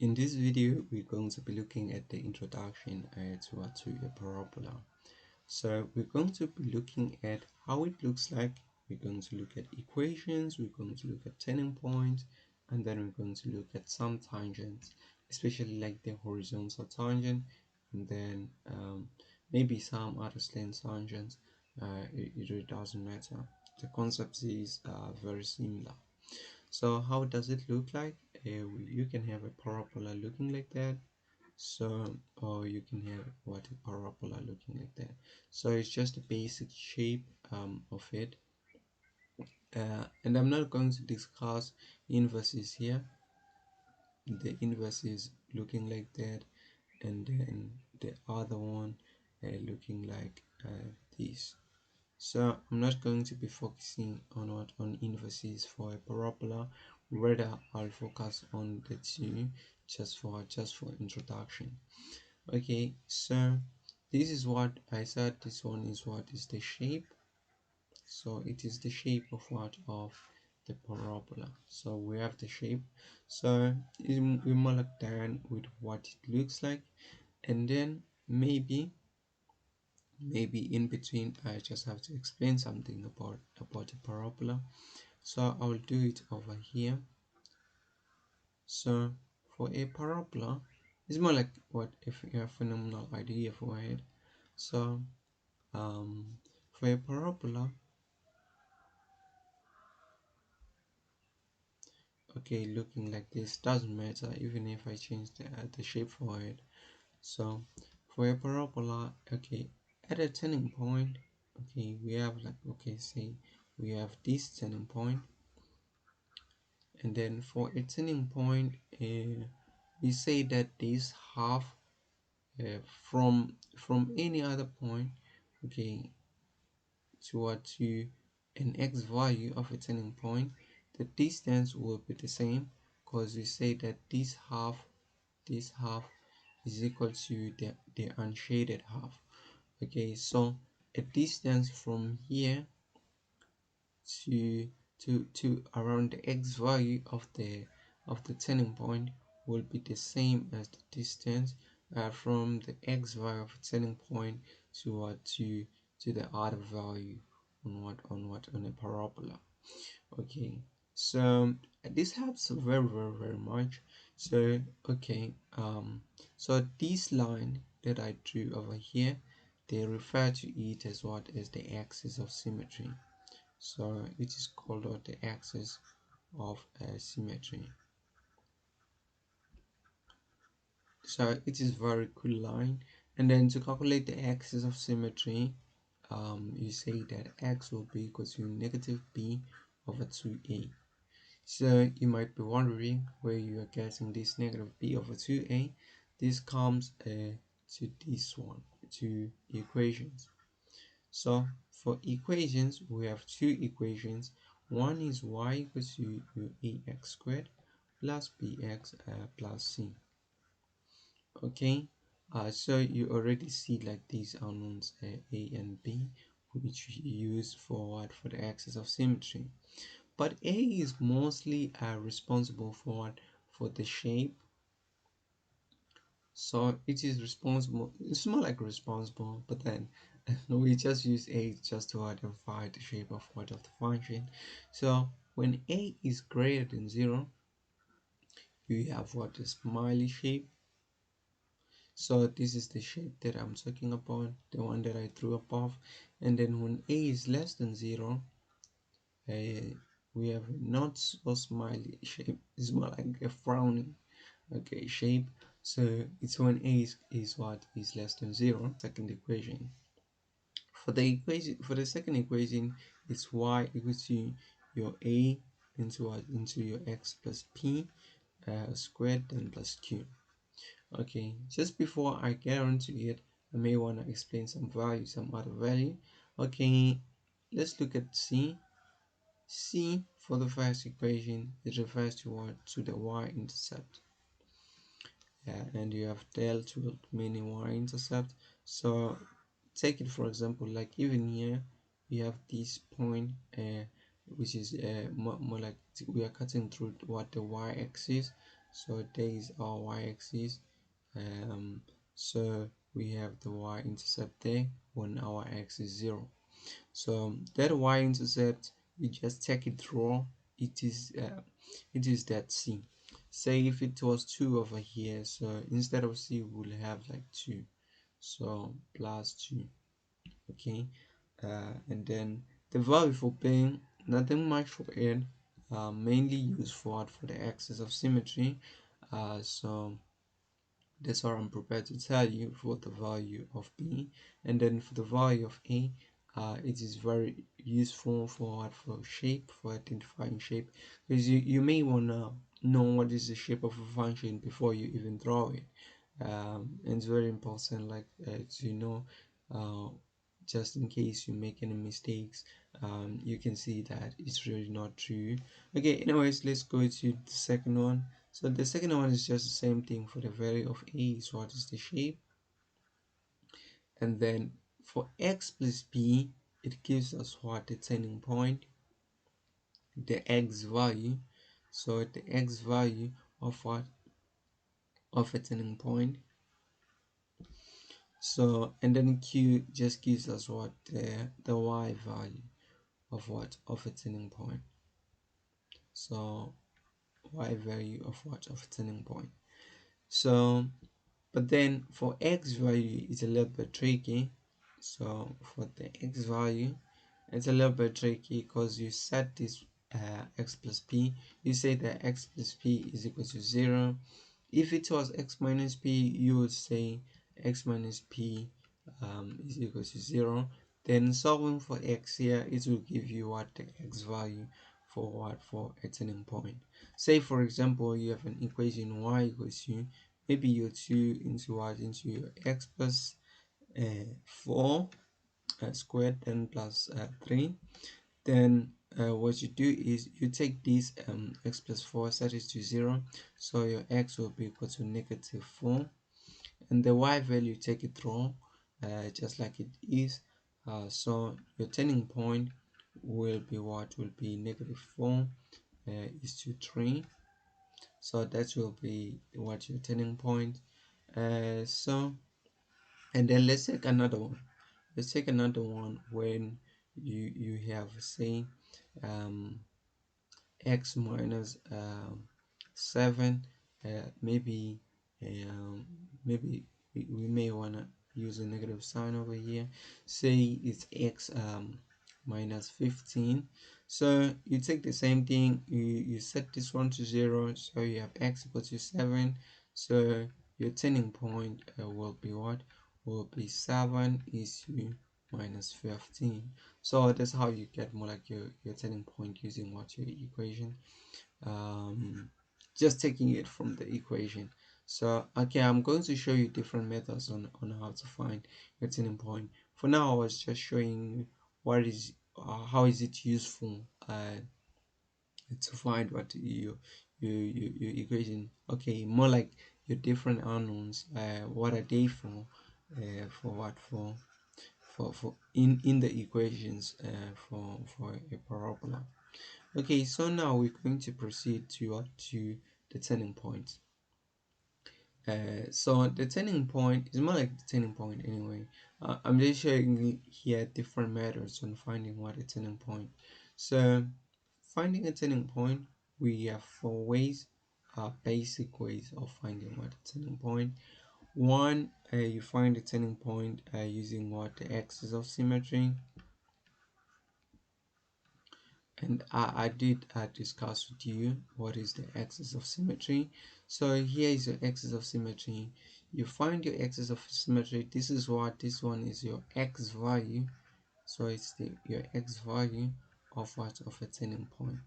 In this video, we're going to be looking at the introduction to a parabola. So we're going to be looking at how it looks like. We're going to look at equations, we're going to look at turning points, and then we're going to look at some tangents, especially like the horizontal tangent, and then maybe some other slant tangents. It really doesn't matter. The concept is very similar. So how does it look like? You can have a parabola looking like that. So, or you can have what a parabola looking like that. So it's just a basic shape of it. And I'm not going to discuss inverses here. The inverse is looking like that, and then the other one looking like this. So I'm not going to be focusing on inverses for a parabola, rather I'll focus on the two just for introduction. Okay, so this is what I said. This one is what is the shape. So it is the shape of what of the parabola. So we have the shape. So we mark down with what it looks like, and then maybe in between I just have to explain something about a parabola. So I'll do it over here. So for a parabola, it's more like what if you have a phenomenal idea for it. So for a parabola, okay, looking like this doesn't matter even if I change the shape for it. So for a parabola, okay, at a turning point, okay, we have like, okay, say we have this turning point, and then for a turning point, we say that this half from any other point, okay, to an x value of a turning point, the distance will be the same, because we say that this half is equal to the unshaded half. Okay, so a distance from here to to around the x value of the turning point will be the same as the distance from the x value of a turning point to the other value on a parabola. Okay, so this helps very much. So okay, so this line that I drew over here, they refer to it as what is the axis of symmetry. So it is called out the axis of symmetry. So it is very cool line. And then to calculate the axis of symmetry, you say that x will be equal to negative b over 2a. So you might be wondering where you are getting this negative b over 2a. This comes to this one, to equations. So for equations, we have two equations. One is y equals to ax squared plus bx plus c. Okay, so you already see like these unknowns a and b, which you use for the axis of symmetry. But a is mostly responsible for the shape. So it is responsible, it's more like responsible, but then we just use a just to identify the shape of what of the function. So when a is greater than 0, you have what is smiley shape. So this is the shape that I'm talking about, the one that I drew above. And then when a is less than 0, we have not so smiley shape. It's more like a frowning, okay, shape. So it's when a is what is less than 0. Second equation. For the second equation, it's y equals to your a into your x plus p squared then plus q. Okay, just before I get onto it, I may want to explain some other value. Okay, let's look at c. C for the first equation, it refers to what? To the y-intercept. And you have dealt with many y-intercept. So take it for example, like even here we have this point which is more like we are cutting through what the y-axis. So there is our y-axis. um, so we have the y-intercept there when our x is 0. So that y-intercept, you just take it raw. It is that c. Say if it was 2 over here, so instead of c we'll have like 2, so plus 2. Okay, and then the value for being nothing much for it, mainly used for the axis of symmetry. So that's what I'm prepared to tell you for the value of b. And then for the value of a, it is very useful for shape, for identifying shape, because you may want to know what is the shape of a function before you even draw it. And it's very important, like, to know, uh, just in case you make any mistakes, you can see that it's really not true. Okay, anyways, let's go to the second one. So the second one is just the same thing. For the value of a is what is the shape, and then for x plus b, it gives us what, the turning point, the x value. So the x value of what, of a turning point. So, and then q just gives us what, the y value of what, of a turning point. So y value of what, of a turning point. So but then for x value it's a little bit tricky. So for the x value, it's a little bit tricky because you set this, x plus p. You say that x plus p is equal to 0. If it was x minus p, you would say x minus p, is equal to 0. Then solving for x here, it will give you what, the x value for what, for a turning point. Say for example you have an equation y equals to, maybe your 2 into what, into your x plus 4 squared, then plus 3. Then what you do is you take this, x plus 4, set it to 0, so your x will be equal to negative 4, and the y value, take it raw, just like it is. So your turning point will be what, will be negative 4 is to 3. So that will be what, your turning point. So, and then let's take another one. Let's take another one when you have, say, um x minus 7. Maybe, maybe we may want to use a negative sign over here. Say it's x minus 15. So you take the same thing, you set this one to 0, so you have x equal to 7. So your turning point will be what, will be 7 is to minus 15. So that's how you get more like your turning point using what, your equation, just taking it from the equation. So okay, I'm going to show you different methods on how to find your turning point. For now I was just showing you what is, how is it useful to find what your equation. Okay, more like your different unknowns, what are they for what, for in the equations, for a parabola. Okay, so now we're going to proceed to the turning point. So the turning point is more like the turning point anyway. I'm just showing here different methods on finding what a turning point. So finding a turning point, we have 4 ways, basic ways of finding what a turning point. One, you find the turning point using what, the axis of symmetry. And I did discuss with you what is the axis of symmetry. So here is your axis of symmetry. You find your axis of symmetry. This is what, this one is your x value. So it's your x value of what, of a turning point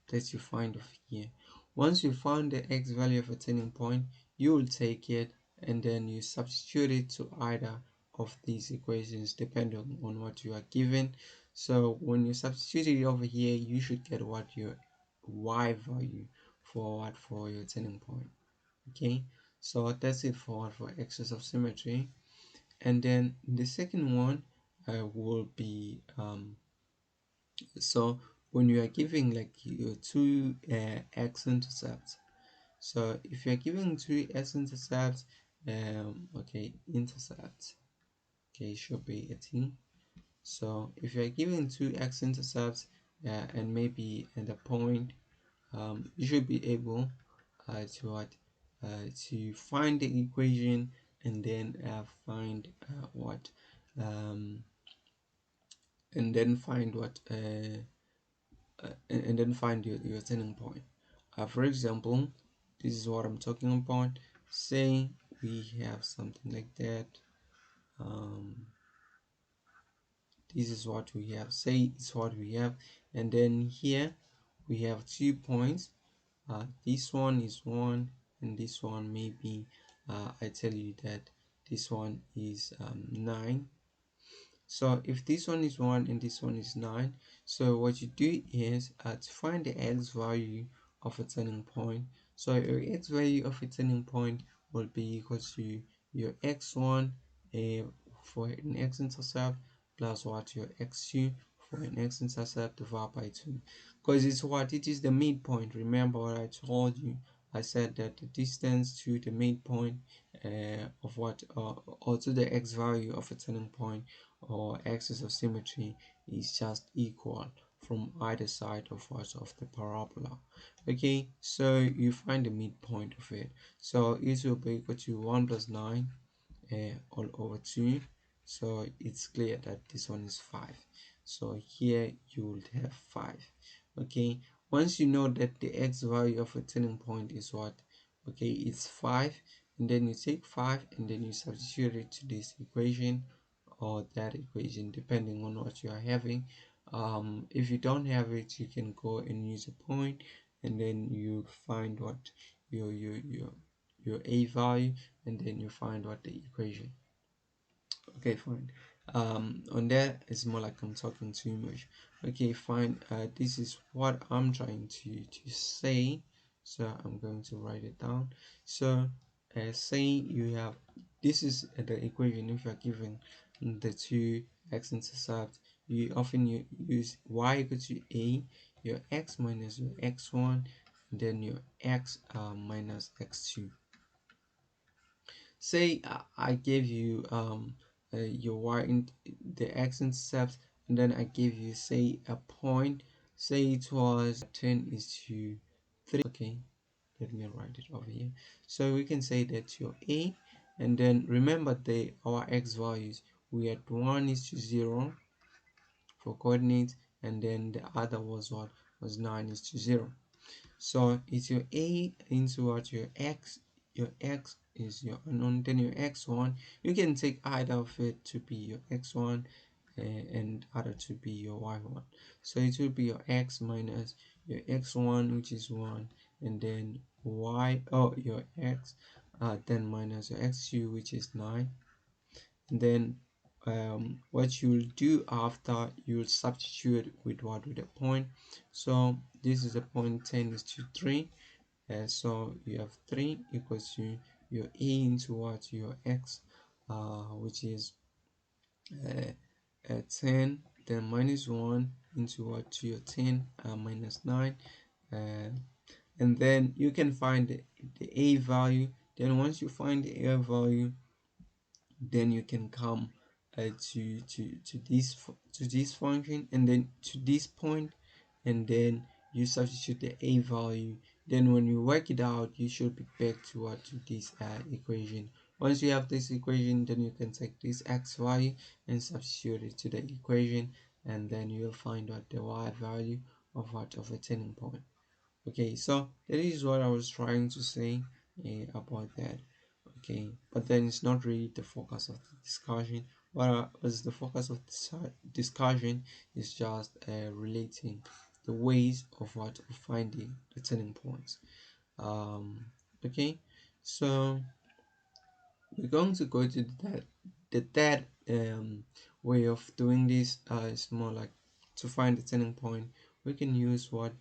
that you find of here. Once you found the x value of a turning point, you will take it and then you substitute it to either of these equations depending on what you are given. So when you substitute it over here, you should get what, your y value for what, for your turning point. Okay, so that's it for what, for axis of symmetry. And then the second one will be, so when you are giving like your two x-intercepts, So if you're given two x-intercepts, okay, intercepts, okay, should be a t. So if you're given two x-intercepts and maybe at a point, you should be able to what to find the equation and then find what and then find what and then find your turning point. For example, this is what I'm talking about. Say we have something like that. Um, this is what we have. Say it's what we have, and then here we have 2 points. This one is 1, and this one maybe I tell you that this one is 9. So if this one is 1 and this one is 9, so what you do is to find the x value of a turning point. So your x value of a turning point will be equal to your x1 for an x-intercept plus what your x2 for an x-intercept divided by 2, because it's what it is the midpoint. Remember what I told you. I said that the distance to the midpoint of what or to the x value of a turning point or axis of symmetry is just equal from either side of what of the parabola. Okay, so you find the midpoint of it. So it will be equal to 1 plus 9 all over 2. So it's clear that this one is 5. So here you will have 5. Okay, once you know that the x value of a turning point is what, okay, it's 5, and then you take 5 and then you substitute it to this equation or that equation depending on what you are having. If you don't have it, you can go and use a point, and then you find what your a value, and then you find what the equation. Okay, fine. On that it's more like I'm talking too much. Okay, fine. This is what I'm trying to say, so I'm going to write it down. So say you have, this is the equation. If you're given the two x-intercepts, you often use y equal to a, your x minus your x1, and then your x minus x2. Say I gave you your y in the x-intercept, and then I gave you say a point. Say it was 10 is to 3. Okay, let me write it over here. So we can say that your a, and then remember our x values. We had 1 is to 0 for coordinates, and then the other was what was 9 is to 0. So it's your a into what your x is your unknown, then your x1. You can take either of it to be your x1 and other to be your y1. So it will be your x minus your x1, which is 1, and then your x then minus your x2, which is 9. And then what you'll do after, you'll substitute with what, with a point. So this is a point, 10 is to 3. So you have 3 equals to your a into what, your x, which is 10, then minus 1 into what, to your 10 minus 9, and then you can find the a value. Then once you find the a value, then you can come to this function, and then to this point, and then you substitute the a value. Then when you work it out, you should be back to what, to this equation. Once you have this equation, then you can take this x value and substitute it to the equation, and then you'll find what the y value of what, of a turning point. Okay, so that is what I was trying to say about that. Okay, but then it's not really the focus of the discussion. What was the focus of the discussion is just relating the ways of what, of finding the turning points. Okay, so we're going to go to the third way of doing this. Is more like to find the turning point. We can use what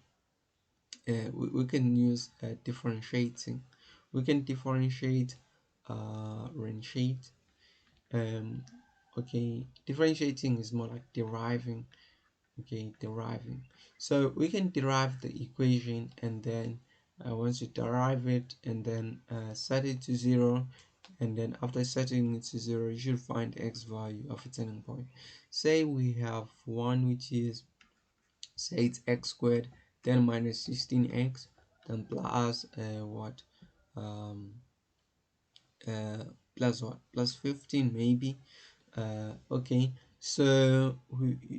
we can use differentiating. We can differentiate differentiate okay, differentiating is more like deriving. Okay, deriving. So we can derive the equation, and then once you derive it and then set it to 0, and then after setting it to 0 you should find x value of a turning point. Say we have one which is, say it's x squared, then minus 16x, then plus what um plus what, plus 15 maybe. Okay, so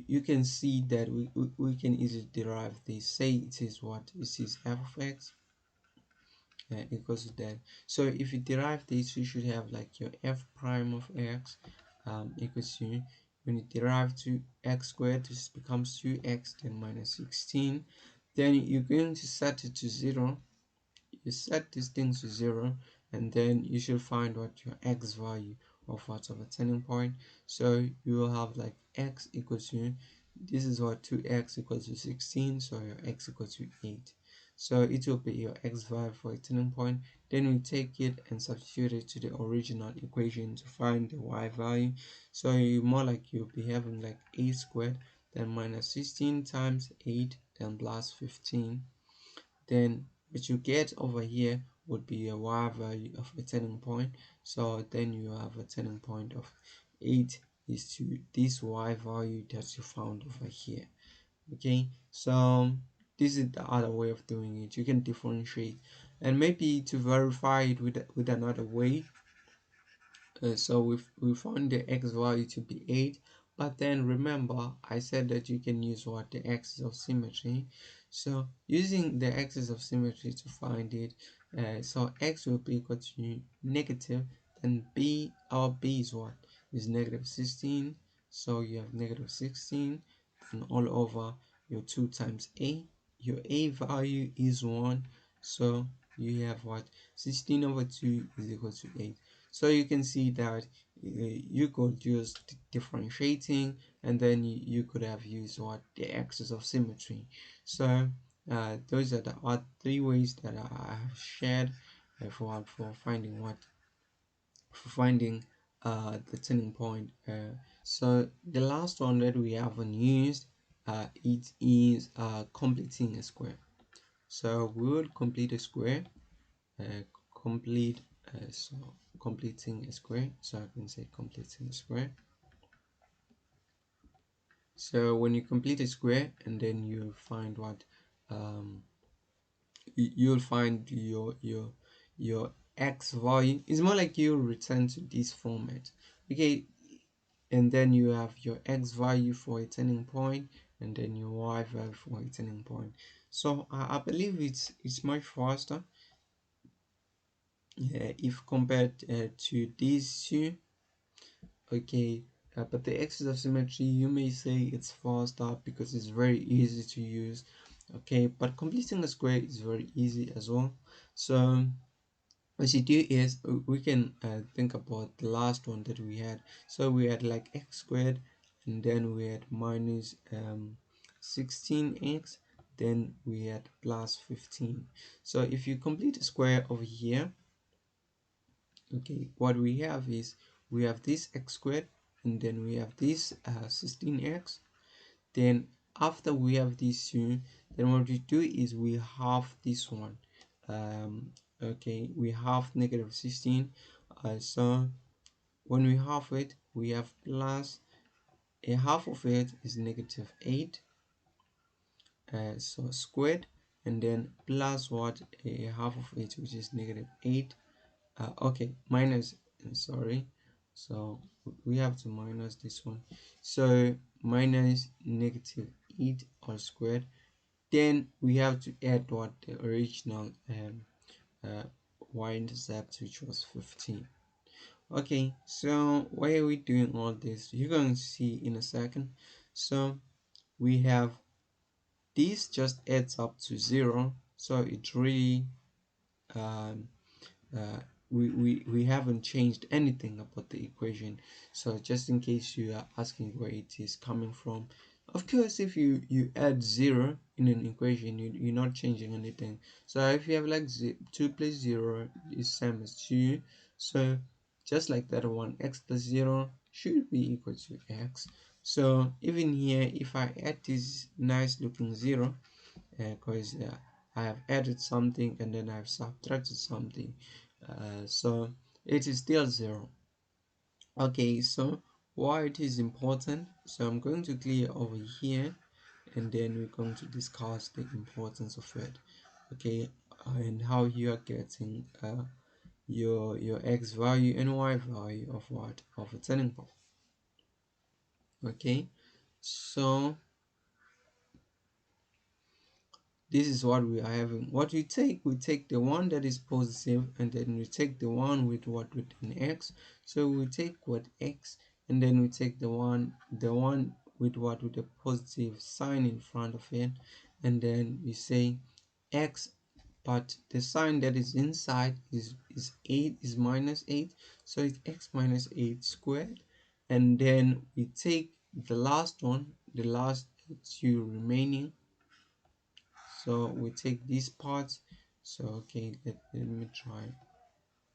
you can see that we can easily derive this. Say it is what, this is f of x equals to that. So if you derive this, you should have like your f prime of x equals to, when you derive to x squared, this becomes 2x then minus 16. Then you're going to set it to 0. You set these things to 0, and then you should find what your x value of what's of a turning point. So you will have like x equals to, this is what, 2x equals to 16, so your x equals to 8. So it will be your x value for a turning point. Then we take it and substitute it to the original equation to find the y value. So you more like you'll be having like 8 squared then minus 16 times 8 then plus 15. Then what you get over here would be a y value of a turning point. So then you have a turning point of 8 is to this y value that you found over here. Okay, so this is the other way of doing it. You can differentiate, and maybe to verify it with another way. So we found the x value to be 8, but then remember I said that you can use what, the axis of symmetry. So using the axis of symmetry to find it, so x will be equal to negative, then b, our b is what, is negative 16. So you have negative 16 and all over your 2 times a, your a value is 1, so you have what, 16 over 2 is equal to 8. So you can see that you could use differentiating, and then you could have used what, the axis of symmetry. So those are the three ways that I have shared for finding what, for finding the turning point. So the last one that we haven't used, it is completing a square. So we will complete a square, uh, complete so completing a square, so I can say completing a square. So when you complete a square and then you find what, you'll find your x value. It's more like you return to this format. Okay, and then you have your x value for a turning point and then your y value for a turning point. So I believe it's much faster if compared to these two. Okay, but the axis of symmetry, you may say it's faster because it's very easy to use. Okay, but completing a square is very easy as well. So what you do is we can think about the last one that we had. So we had like x squared, and then we had minus 16x, then we had plus 15. So if you complete a square over here, okay, what we have is we have this x squared, and then we have this 16x. Then after we have this two, then what we do is we halve this one. Okay, we halve negative 16. So when we halve it, we have plus a half of it is negative 8, so squared, and then plus what, a half of it, which is negative 8. Okay, minus, sorry, so we have to minus this one, so minus negative 8 all squared. Then we have to add what, the original uh, y-intercept, which was 15. Okay, so why are we doing all this? You're going to see in a second. So we have this just adds up to 0, so it really um, uh, we haven't changed anything about the equation. So just in case you are asking where it is coming from, of course if you add 0 in an equation, you're not changing anything. So if you have like 2 plus 0 is same as 2, so just like that one, x plus 0 should be equal to x. So even here, if I add this nice looking 0, because I have added something and then I've subtracted something, so it is still 0. Okay, so why it is important, so I'm going to clear over here and then we're going to discuss the importance of it. Okay, and how you are getting your x value and y value of what, of a turning point. Okay, so this is what we are having. What we take the one that is positive and then we take the one with what, with an x. So we take what, x, and then we take the one with what, with a positive sign in front of it, and then we say x, but the sign that is inside is 8, is minus 8, so it's x minus 8 squared. And then we take the last one, the last two remaining, so we take these parts. So okay, let me try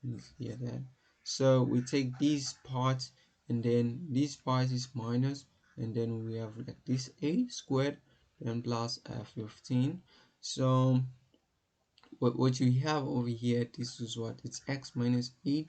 and clear that. So we take these parts and then this part is minus, and then we have like this 8 squared then plus 15. So what you have over here, this is what, it's x minus 8